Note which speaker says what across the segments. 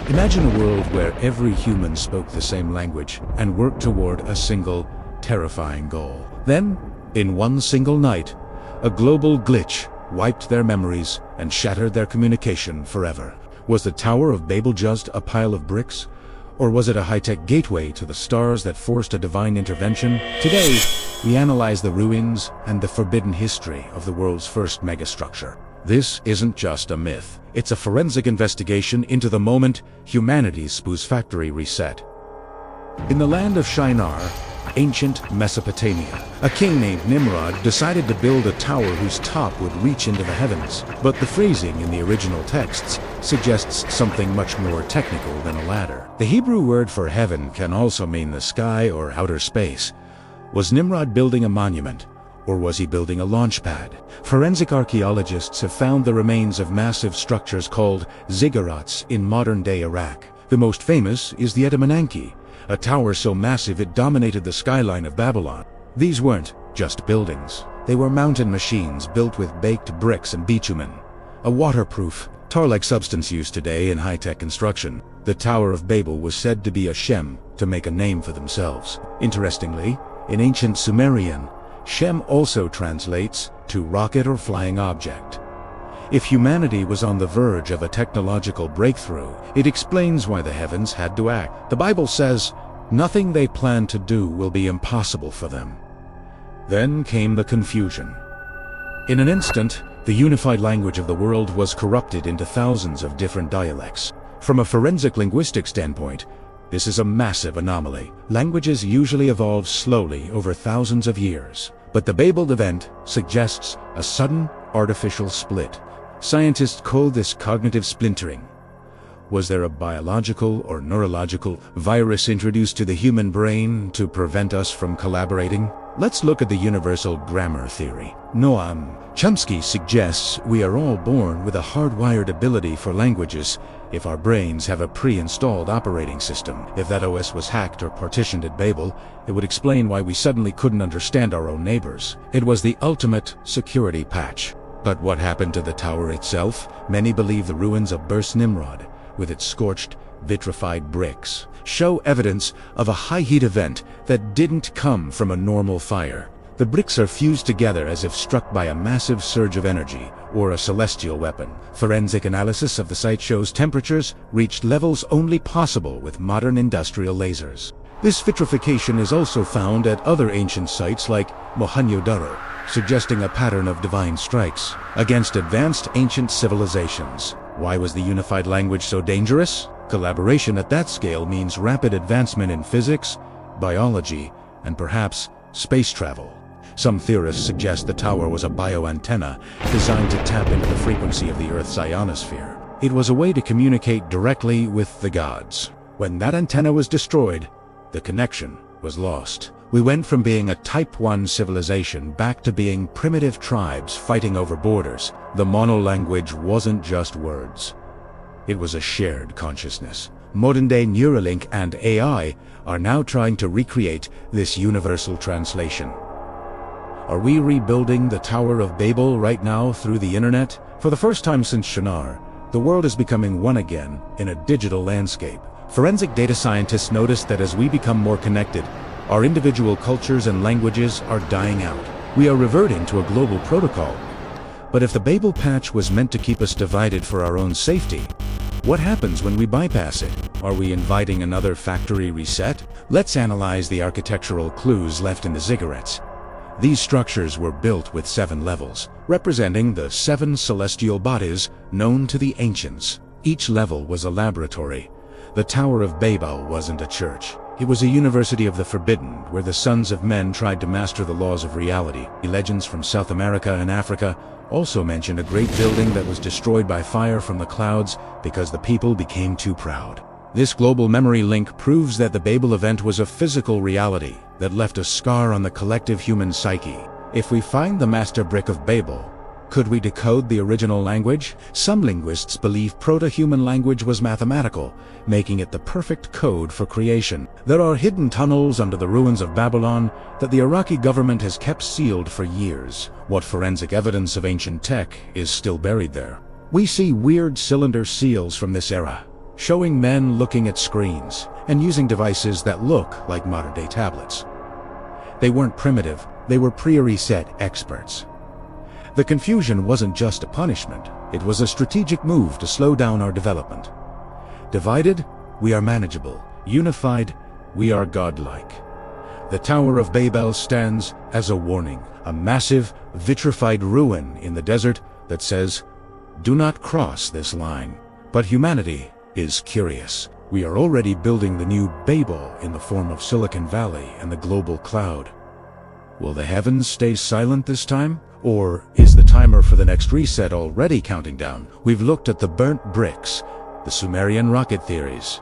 Speaker 1: Imagine a world where every human spoke the same language and worked toward a single, terrifying goal. Then, in one single night, a global glitch wiped their memories and shattered their communication forever. Was the Tower of Babel just a pile of bricks? Or was it a high-tech gateway to the stars that forced a divine intervention? Today, we analyze the ruins and the forbidden history of the world's first megastructure. This isn't just a myth. It's a forensic investigation into the moment humanity's spooce factory reset. In the land of Shinar, ancient Mesopotamia, a king named Nimrod decided to build a tower whose top would reach into the heavens. But the phrasing in the original texts suggests something much more technical than a ladder. The Hebrew word for heaven can also mean the sky or outer space. Was Nimrod building a monument, or was he building a launch pad? Forensic archaeologists have found the remains of massive structures called ziggurats in modern-day Iraq. The most famous is the Etemenanki, a tower so massive it dominated the skyline of Babylon. These weren't just buildings. They were mountain machines built with baked bricks and bitumen, a waterproof, tar-like substance used today in high-tech construction. The Tower of Babel was said to be a Shem to make a name for themselves. Interestingly, in ancient Sumerian, Shem also translates to rocket or flying object. If humanity was on the verge of a technological breakthrough, it explains why the heavens had to act. The Bible says, "Nothing they plan to do will be impossible for them." Then came the confusion. In an instant, the unified language of the world was corrupted into thousands of different dialects. From a forensic linguistic standpoint, this is a massive anomaly. Languages usually evolve slowly over thousands of years. But the Babel event suggests a sudden, artificial split. Scientists call this cognitive splintering. Was there a biological or neurological virus introduced to the human brain to prevent us from collaborating? Let's look at the universal grammar theory. Noam Chomsky suggests we are all born with a hardwired ability for languages if our brains have a pre-installed operating system. If that OS was hacked or partitioned at Babel, it would explain why we suddenly couldn't understand our own neighbors. It was the ultimate security patch. But what happened to the tower itself? Many believe the ruins of Burst Nimrod, with its scorched, vitrified bricks, show evidence of a high-heat event that didn't come from a normal fire. The bricks are fused together as if struck by a massive surge of energy, or a celestial weapon. Forensic analysis of the site shows temperatures reached levels only possible with modern industrial lasers. This vitrification is also found at other ancient sites like Mohenjo-Daro, suggesting a pattern of divine strikes against advanced ancient civilizations. Why was the unified language so dangerous? Collaboration at that scale means rapid advancement in physics, biology, and perhaps space travel. Some theorists suggest the tower was a bioantenna designed to tap into the frequency of the Earth's ionosphere. It was a way to communicate directly with the gods. When that antenna was destroyed, the connection was lost. We went from being a Type 1 civilization back to being primitive tribes fighting over borders. The monolanguage wasn't just words. It was a shared consciousness. Modern-day Neuralink and AI are now trying to recreate this universal translation. Are we rebuilding the Tower of Babel right now through the internet? For the first time since Shinar, the world is becoming one again in a digital landscape. Forensic data scientists notice that as we become more connected, our individual cultures and languages are dying out. We are reverting to a global protocol. But if the Babel patch was meant to keep us divided for our own safety, what happens when we bypass it? Are we inviting another factory reset? Let's analyze the architectural clues left in the ziggurats. These structures were built with 7 levels, representing the 7 celestial bodies known to the ancients. Each level was a laboratory. The Tower of Babel wasn't a church. It was a university of the forbidden, where the sons of men tried to master the laws of reality. Legends from South America and Africa also mention a great building that was destroyed by fire from the clouds because the people became too proud. This global memory link proves that the Babel event was a physical reality that left a scar on the collective human psyche. If we find the master brick of Babel, could we decode the original language? Some linguists believe proto-human language was mathematical, making it the perfect code for creation. There are hidden tunnels under the ruins of Babylon that the Iraqi government has kept sealed for years. What forensic evidence of ancient tech is still buried there? We see weird cylinder seals from this era, showing men looking at screens and using devices that look like modern-day tablets. They weren't primitive, they were pre-reset experts. The confusion wasn't just a punishment, it was a strategic move to slow down our development. Divided, we are manageable. Unified, we are godlike. The Tower of Babel stands as a warning, a massive, vitrified ruin in the desert that says, "Do not cross this line." But humanity is curious. We are already building the new Babel in the form of Silicon Valley and the global cloud. Will the heavens stay silent this time? Or is the timer for the next reset already counting down? We've looked at the burnt bricks, the Sumerian rocket theories,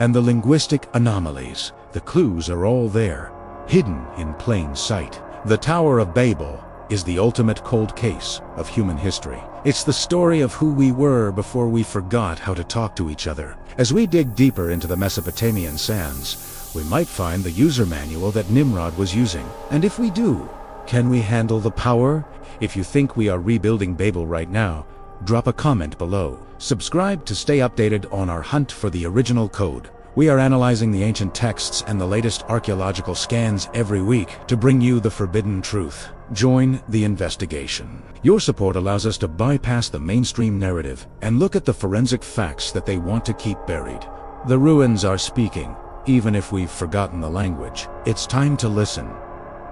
Speaker 1: and the linguistic anomalies. The clues are all there, hidden in plain sight. The Tower of Babel is the ultimate cold case of human history. It's the story of who we were before we forgot how to talk to each other. As we dig deeper into the Mesopotamian sands, we might find the user manual that Nimrod was using. And if we do, can we handle the power? If you think we are rebuilding Babel right now, drop a comment below. Subscribe to stay updated on our hunt for the original code. We are analyzing the ancient texts and the latest archeological scans every week to bring you the forbidden truth. Join the investigation. Your support allows us to bypass the mainstream narrative and look at the forensic facts that they want to keep buried. The ruins are speaking, even if we've forgotten the language. It's time to listen.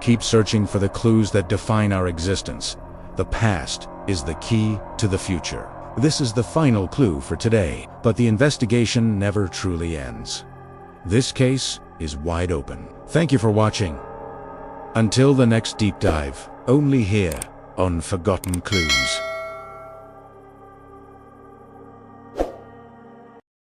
Speaker 1: Keep searching for the clues that define our existence. The past is the key to the future. This is the final clue for today, but the investigation never truly ends. This case is wide open. Thank you for watching. Until the next deep dive, only here on Forgotten Clues.